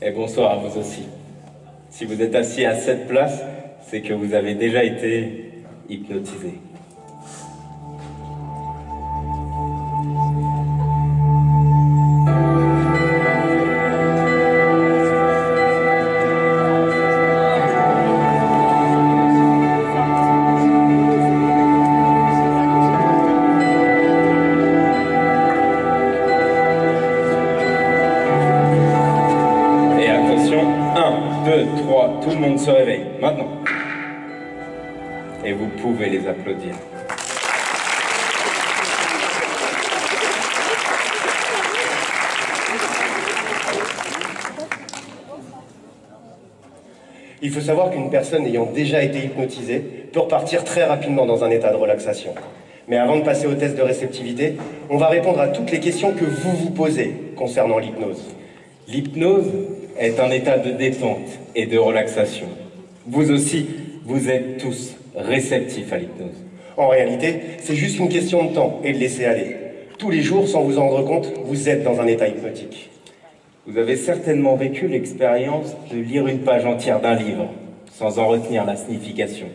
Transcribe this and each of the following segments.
Et bonsoir à vous aussi. Si vous êtes assis à cette place, c'est que vous avez déjà été hypnotisé. Tout le monde se réveille, maintenant. Et vous pouvez les applaudir. Il faut savoir qu'une personne ayant déjà été hypnotisée peut repartir très rapidement dans un état de relaxation. Mais avant de passer au test de réceptivité, on va répondre à toutes les questions que vous vous posez concernant l'hypnose. L'hypnose est un état de détente et de relaxation. Vous aussi, vous êtes tous réceptifs à l'hypnose. En réalité, c'est juste une question de temps et de laisser aller. Tous les jours, sans vous en rendre compte, vous êtes dans un état hypnotique. Vous avez certainement vécu l'expérience de lire une page entière d'un livre, sans en retenir la signification.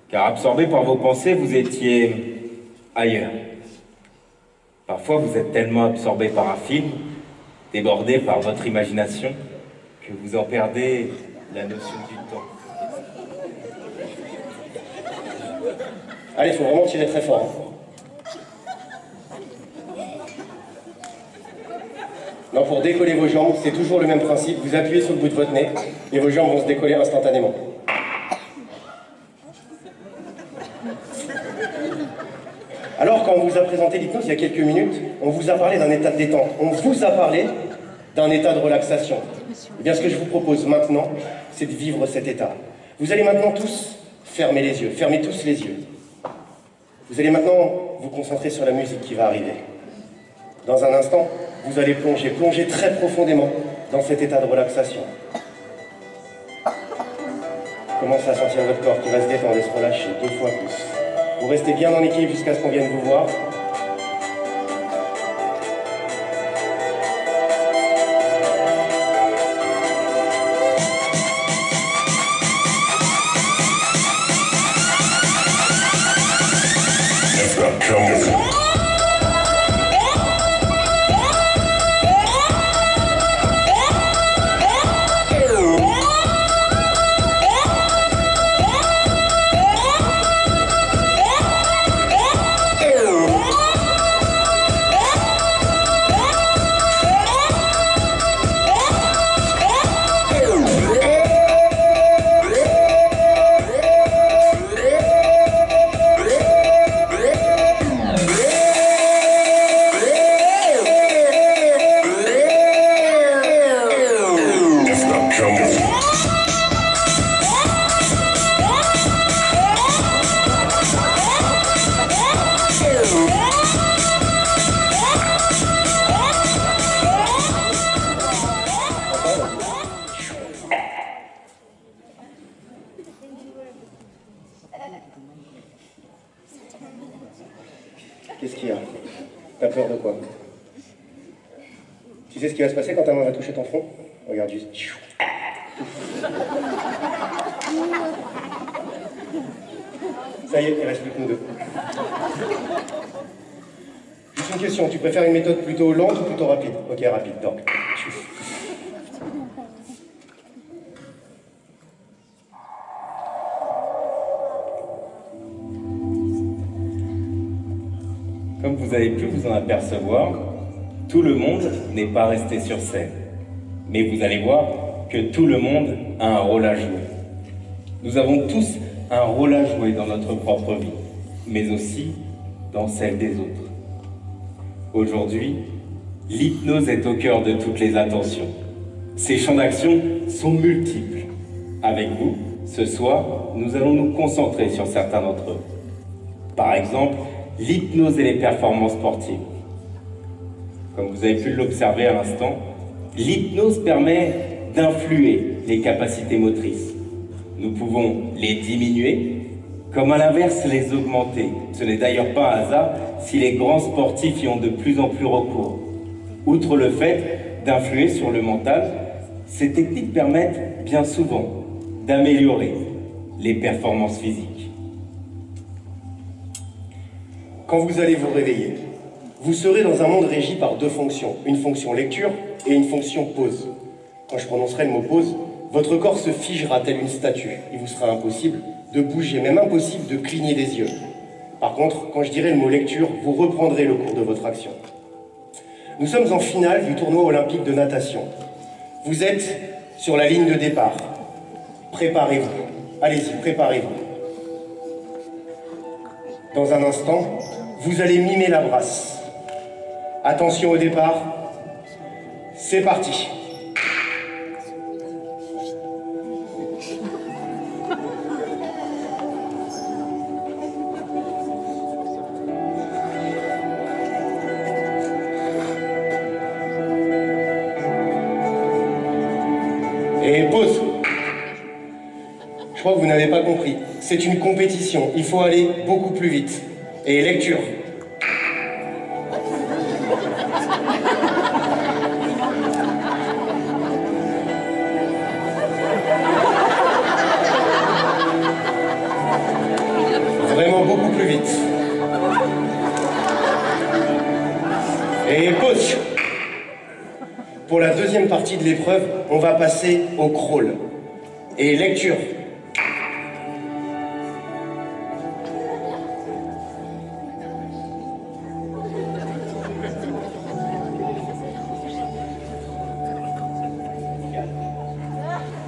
Car absorbé par vos pensées, vous étiez ailleurs. Parfois, vous êtes tellement absorbé par un film, débordé par votre imagination, que vous en perdez la notion du temps. Allez, il faut vraiment tirer très fort. Non, pour décoller vos jambes, c'est toujours le même principe. Vous appuyez sur le bout de votre nez et vos jambes vont se décoller instantanément. Alors, quand on vous a présenté l'hypnose il y a quelques minutes, on vous a parlé d'un état de détente. On vous a parlé d'un état de relaxation. Eh bien, ce que je vous propose maintenant, c'est de vivre cet état. Vous allez maintenant tous fermer les yeux. Fermez tous les yeux. Vous allez maintenant vous concentrer sur la musique qui va arriver. Dans un instant, vous allez plonger très profondément dans cet état de relaxation. Commencez à sentir votre corps qui va se détendre et se relâcher 2 fois plus. Vous restez bien en équilibre jusqu'à ce qu'on vienne vous voir. Qu'est-ce qu'il y a? T'as peur de quoi? Tu sais ce qui va se passer quand ta main va toucher ton front? Regarde juste. Ça y est, il reste plus que nous deux. Juste une question, tu préfères une méthode plutôt lente ou plutôt rapide? Ok, rapide, donc. Comme vous avez pu vous en apercevoir, tout le monde n'est pas resté sur scène. Mais vous allez voir que tout le monde a un rôle à jouer. Nous avons tous un rôle à jouer dans notre propre vie, mais aussi dans celle des autres. Aujourd'hui, l'hypnose est au cœur de toutes les attentions. Ses champs d'action sont multiples. Avec vous, ce soir, nous allons nous concentrer sur certains d'entre eux. Par exemple, l'hypnose et les performances sportives. Comme vous avez pu l'observer à l'instant, l'hypnose permet d'influer les capacités motrices. Nous pouvons les diminuer, comme à l'inverse les augmenter. Ce n'est d'ailleurs pas un hasard si les grands sportifs y ont de plus en plus recours. Outre le fait d'influer sur le mental, Ces techniques permettent bien souvent d'améliorer les performances physiques. Quand vous allez vous réveiller, vous serez dans un monde régi par deux fonctions, une fonction lecture et une fonction pause. Quand je prononcerai le mot pause, votre corps se figera tel une statue. Il vous sera impossible de bouger, même impossible de cligner des yeux. Par contre, quand je dirai le mot lecture, vous reprendrez le cours de votre action. Nous sommes en finale du tournoi olympique de natation. Vous êtes sur la ligne de départ. Préparez-vous. Allez-y, préparez-vous. Dans un instant, vous allez mimer la brasse. Attention au départ. C'est parti. Et pause. Je crois que vous n'avez pas compris. C'est une compétition. Il faut aller beaucoup plus vite. Et lecture. Vraiment beaucoup plus vite. Et pause. Pour la deuxième partie de l'épreuve, on va passer au crawl. Et lecture.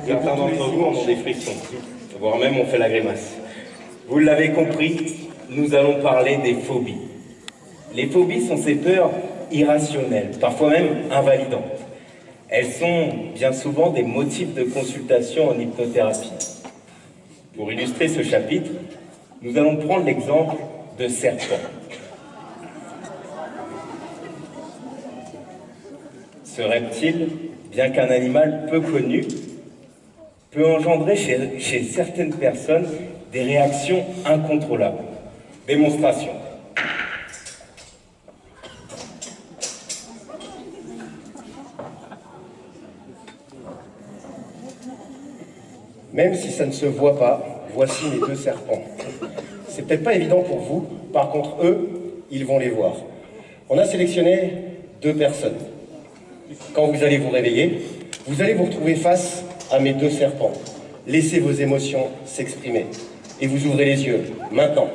Certains d'entre vous en ont des frictions, voire même ont fait la grimace. Vous l'avez compris, nous allons parler des phobies. Les phobies sont ces peurs irrationnelles, parfois même invalidantes. Elles sont bien souvent des motifs de consultation en hypnothérapie. Pour illustrer ce chapitre, nous allons prendre l'exemple de serpents. Ce reptile, bien qu'un animal peu connu, peut engendrer chez certaines personnes des réactions incontrôlables. Démonstration. Même si ça ne se voit pas, voici mes deux serpents. C'est peut-être pas évident pour vous, par contre eux, ils vont les voir. On a sélectionné deux personnes. Quand vous allez vous réveiller, vous allez vous retrouver face à mes deux serpents. Laissez vos émotions s'exprimer. Et vous ouvrez les yeux, maintenant.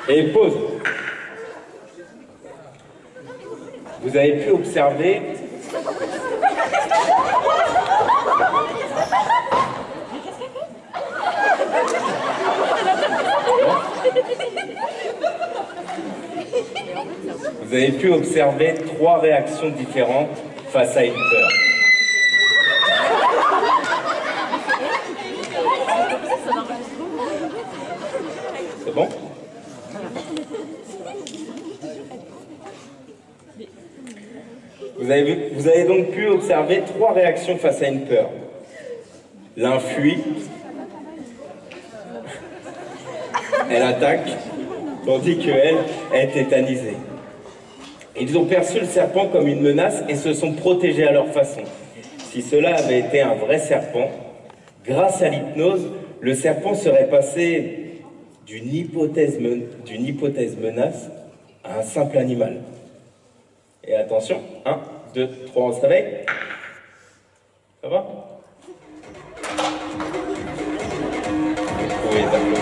Et pause. Vous avez pu observer trois réactions différentes face à une peur. C'est bon ? Vous avez donc pu observer trois réactions face à une peur. L'un fuit, elle attaque, tandis qu'elle est tétanisée. Ils ont perçu le serpent comme une menace et se sont protégés à leur façon. Si cela avait été un vrai serpent, grâce à l'hypnose, le serpent serait passé d'une hypothèse menace à un simple animal. Et attention, 1, 2, 3, on se réveille. Ça va ? Oui, d'accord.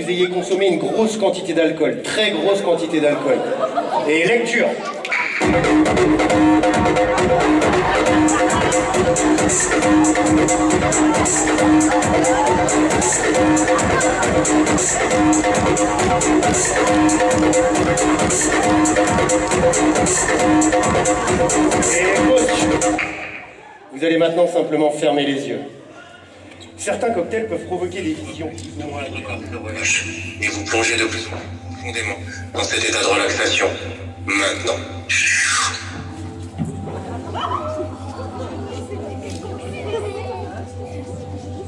vous ayez consommé une grosse quantité d'alcool, très grosse quantité d'alcool. Et lecture. Et pause. Vous allez maintenant simplement fermer les yeux. Certains cocktails peuvent provoquer des visions plus ou moins. Le corps se relâche et vous plongez de plus en plus profondément dans cet état de relaxation. Maintenant.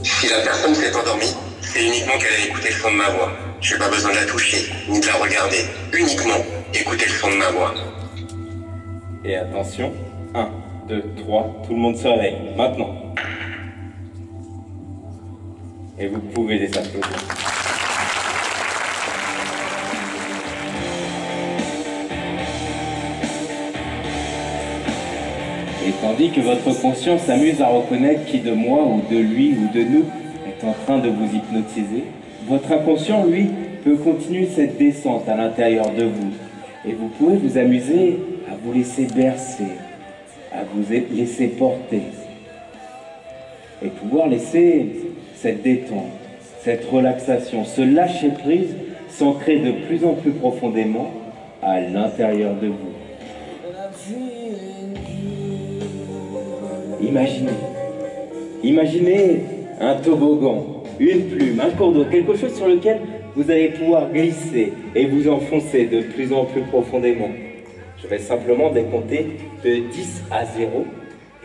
Si la personne s'est endormie, c'est uniquement qu'elle a écouté le son de ma voix. Je n'ai pas besoin de la toucher, ni de la regarder. Uniquement écouter le son de ma voix. Et attention, 1, 2, 3, tout le monde se réveille, maintenant. Et vous pouvez les applaudir. Et tandis que votre conscience s'amuse à reconnaître qui de moi ou de lui ou de nous est en train de vous hypnotiser, votre inconscient, lui, peut continuer cette descente à l'intérieur de vous. Et vous pouvez vous amuser à vous laisser bercer, à vous laisser porter. Et pouvoir laisser cette détente, cette relaxation, ce lâcher-prise s'ancrer de plus en plus profondément à l'intérieur de vous. Imaginez un toboggan, une plume, un cours d'eau, quelque chose sur lequel vous allez pouvoir glisser et vous enfoncer de plus en plus profondément. Je vais simplement décompter de 10 à 0,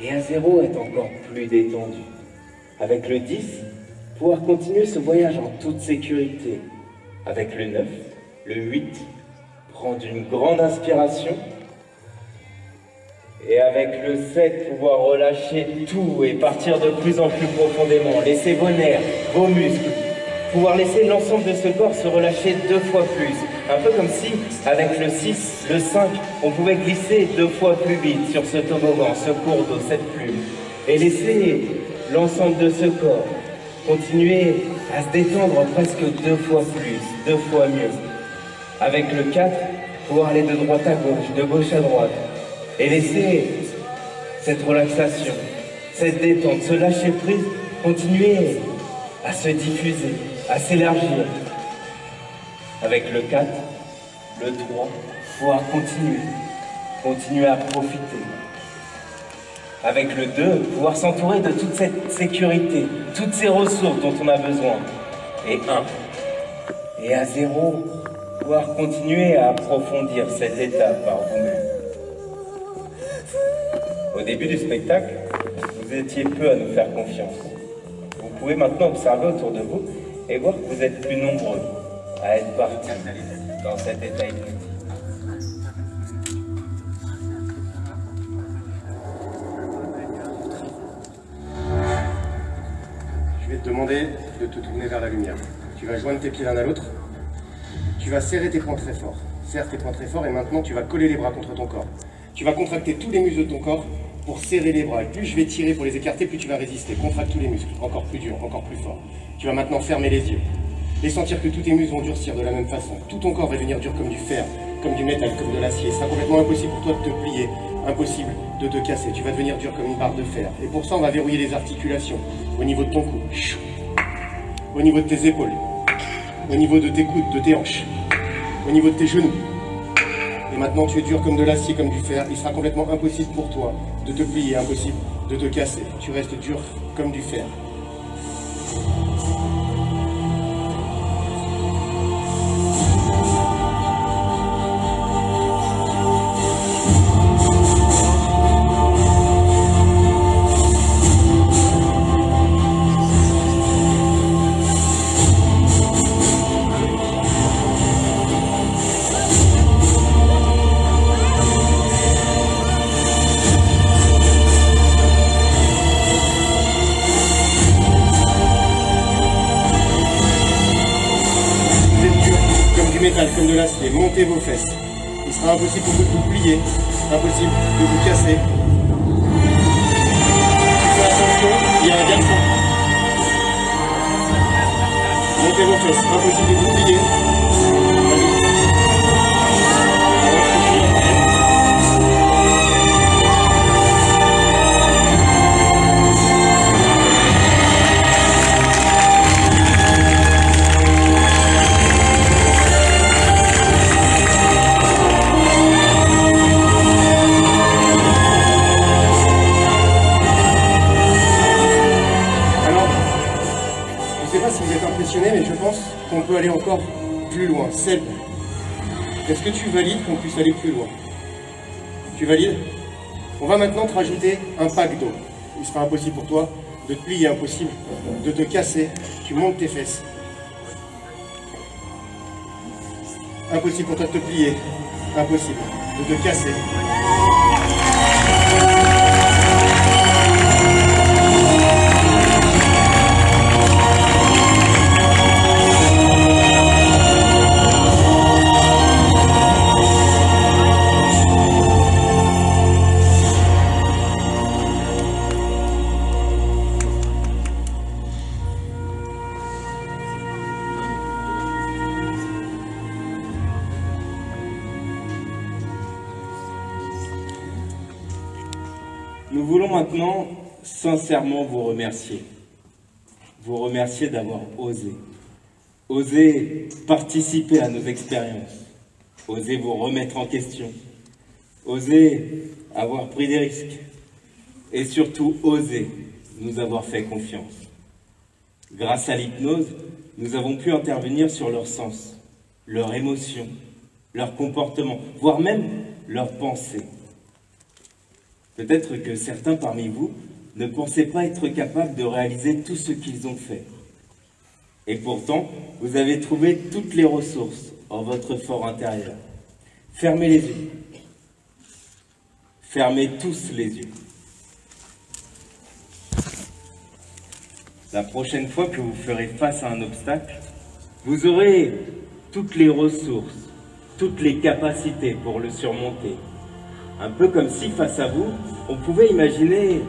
et à 0 est encore plus détendu. Avec le 10, pouvoir continuer ce voyage en toute sécurité. Avec le 9, le 8, prendre une grande inspiration. Et avec le 7, pouvoir relâcher tout et partir de plus en plus profondément. Laisser vos nerfs, vos muscles, pouvoir laisser l'ensemble de ce corps se relâcher 2 fois plus. Un peu comme si, avec le 6, le 5, on pouvait glisser 2 fois plus vite sur ce toboggan, ce cours d'eau, cette plume. Et laisser l'ensemble de ce corps continuer à se détendre presque 2 fois plus, 2 fois mieux. Avec le 4, pouvoir aller de droite à gauche, de gauche à droite. Et laisser cette relaxation, cette détente, ce lâcher-prise continuer à se diffuser, à s'élargir. Avec le 4, le 3, pouvoir continuer à profiter. Avec le 2, pouvoir s'entourer de toute cette sécurité, toutes ces ressources dont on a besoin. Et 1, et à 0, pouvoir continuer à approfondir cette étape par vous-même. Au début du spectacle, vous étiez peu à nous faire confiance. Vous pouvez maintenant observer autour de vous et voir que vous êtes plus nombreux à être partis dans cet état hypnotique. Je vais te demander de te tourner vers la lumière. Tu vas joindre tes pieds l'un à l'autre. Tu vas serrer tes poings très fort. Serre tes poings très fort et maintenant tu vas coller les bras contre ton corps. Tu vas contracter tous les muscles de ton corps pour serrer les bras. Et plus je vais tirer pour les écarter, plus tu vas résister. Contracte tous les muscles, encore plus dur, encore plus fort. Tu vas maintenant fermer les yeux et sentir que tous tes muscles vont durcir de la même façon. Tout ton corps va devenir dur comme du fer, comme du métal, comme de l'acier. Ce sera complètement impossible pour toi de te plier, impossible de te casser. Tu vas devenir dur comme une barre de fer. Et pour ça, on va verrouiller les articulations au niveau de ton cou, au niveau de tes épaules, au niveau de tes coudes, de tes hanches, au niveau de tes genoux. Et maintenant, tu es dur comme de l'acier, comme du fer. Il sera complètement impossible pour toi de te plier, impossible de te casser. Tu restes dur comme du fer. Comme de l'acier, montez vos fesses. Il sera impossible pour vous de vous plier, impossible de vous casser. Tu fais attention, il y a un garçon. Montez vos fesses. Impossible de vous plier. Mais je pense qu'on peut aller encore plus loin. Seb, est-ce que tu valides qu'on puisse aller plus loin? Tu valides? On va maintenant te rajouter un pack d'eau. Il sera impossible pour toi de te plier, impossible de te casser. Tu montes tes fesses. Impossible pour toi de te plier. Impossible de te casser. Nous voulons maintenant sincèrement vous remercier. Vous remercier d'avoir osé. Osé participer à nos expériences. Osé vous remettre en question. Osé avoir pris des risques. Et surtout, osé nous avoir fait confiance. Grâce à l'hypnose, nous avons pu intervenir sur leurs sens, leurs émotions, leurs comportements, voire même leurs pensées. Peut-être que certains parmi vous ne pensaient pas être capables de réaliser tout ce qu'ils ont fait. Et pourtant, vous avez trouvé toutes les ressources en votre fort intérieur. Fermez les yeux. Fermez tous les yeux. La prochaine fois que vous ferez face à un obstacle, vous aurez toutes les ressources, toutes les capacités pour le surmonter. Un peu comme si, face à vous, on pouvait imaginer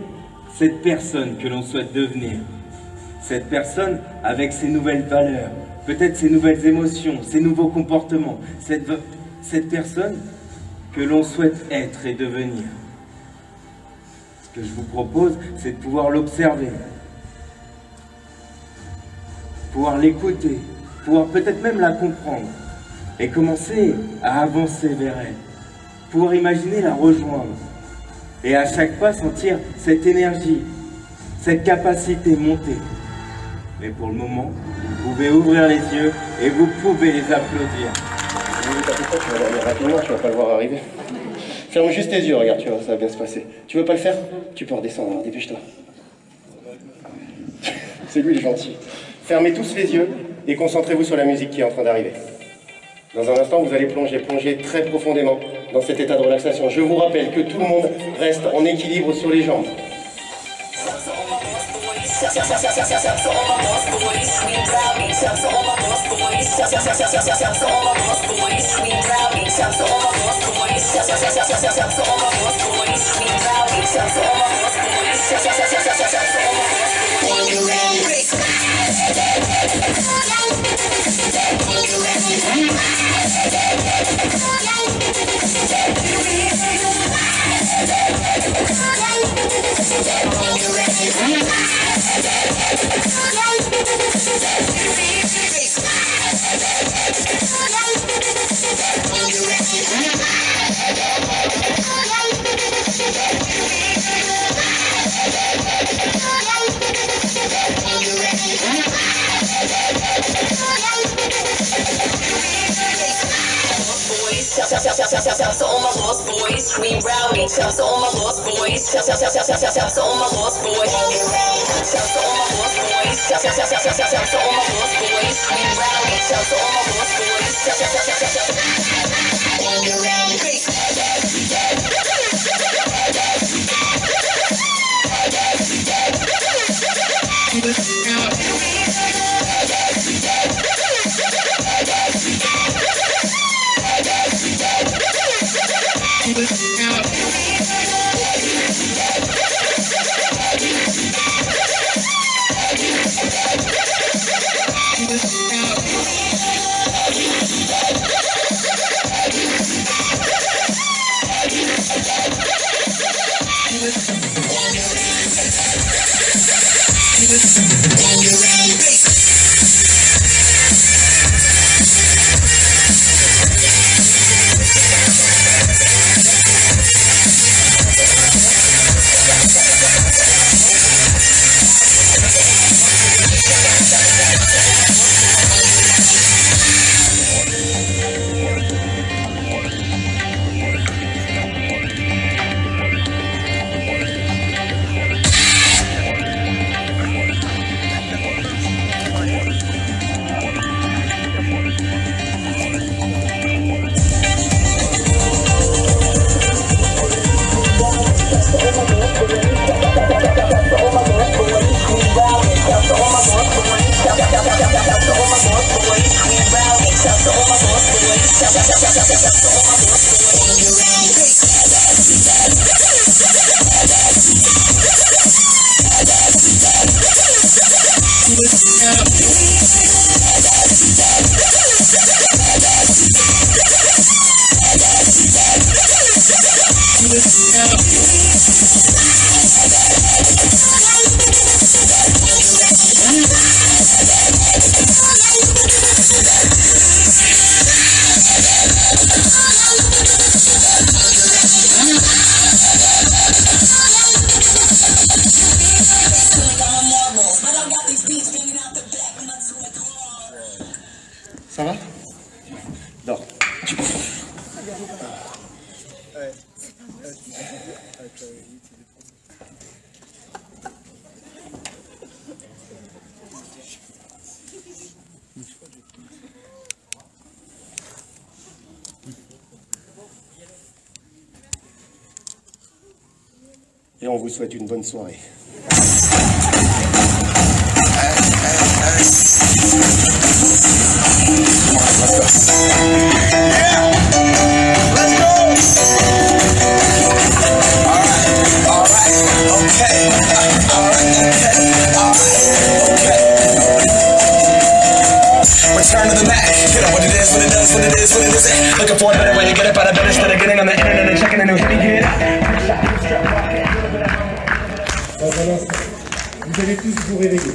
cette personne que l'on souhaite devenir. Cette personne avec ses nouvelles valeurs, peut-être ses nouvelles émotions, ses nouveaux comportements. Cette personne que l'on souhaite être et devenir. Ce que je vous propose, c'est de pouvoir l'observer. Pouvoir l'écouter, pouvoir peut-être même la comprendre. Et commencer à avancer vers elle. Pouvoir imaginer la rejoindre et à chaque pas sentir cette énergie, cette capacité monter. Mais pour le moment, vous pouvez ouvrir les yeux et vous pouvez les applaudir. Oui, t'inquiète pas, tu vas dormir rapidement, tu vas pas le voir arriver. Ferme juste tes yeux, regarde, tu vois, ça va bien se passer. Tu veux pas le faire? Tu peux redescendre, alors dépêche-toi. C'est lui, il est gentil. Fermez tous les yeux et concentrez-vous sur la musique qui est en train d'arriver. Dans un instant, vous allez plonger très profondément dans cet état de relaxation. Je vous rappelle que tout le monde reste en équilibre sur les jambes. Shouts to all my lost boys, scream rowdy. Shouts to all my lost boys. Shouts to all my lost boys. Shouts to all my lost boys. Shouts to all my lost boys, scream rowdy. Shouts to all my lost boys. Yeah. Ça va? Dors. Et on vous souhaite une bonne soirée. Return to the Mac. Get up what it is, what it does, what it is, what it isn't. Looking for a better way to get up out of bed instead of getting on the internet and checking a new hit again. Dans un instant, vous allez tous vous réveiller.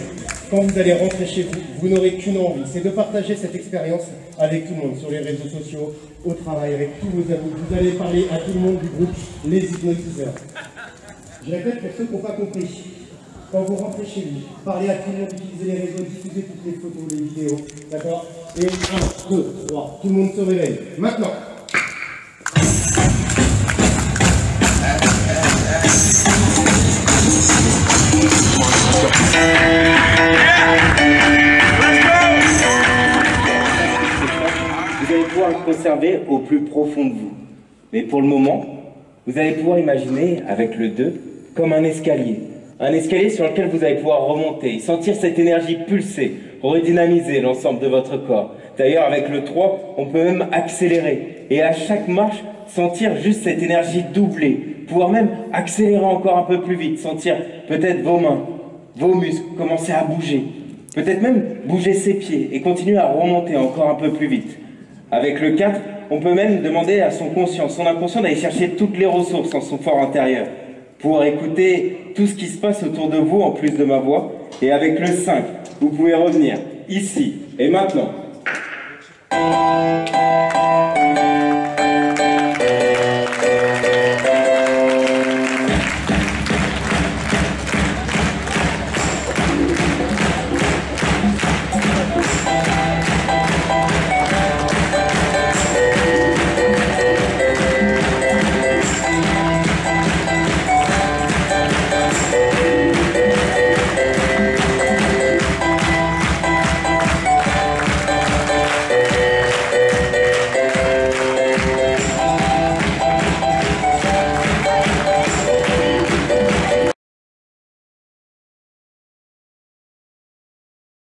Quand vous allez rentrer chez vous, vous n'aurez qu'une envie, c'est de partager cette expérience avec tout le monde, sur les réseaux sociaux, au travail, avec tous vos amis. Vous allez parler à tout le monde du groupe Les Hypnotiseurs. Je répète pour ceux qui n'ont pas compris. Quand vous rentrez chez vous, parlez à tout le monde, utilisez les réseaux, diffusez toutes les photos, les vidéos, d'accord? Et 1, 2, 3, tout le monde se réveille. Maintenant. Vous allez pouvoir le conserver au plus profond de vous. Mais pour le moment, vous allez pouvoir imaginer, avec le 2, comme un escalier. Un escalier sur lequel vous allez pouvoir remonter, sentir cette énergie pulser, redynamiser l'ensemble de votre corps. D'ailleurs, avec le 3, on peut même accélérer. Et à chaque marche, sentir juste cette énergie doubler. Pouvoir même accélérer encore un peu plus vite. Sentir peut-être vos mains, vos muscles commencer à bouger. Peut-être même bouger ses pieds et continuer à remonter encore un peu plus vite. Avec le 4, on peut même demander à son conscient, son inconscient d'aller chercher toutes les ressources en son fort intérieur. Pour écouter tout ce qui se passe autour de vous en plus de ma voix. Et avec le 5, vous pouvez revenir ici et maintenant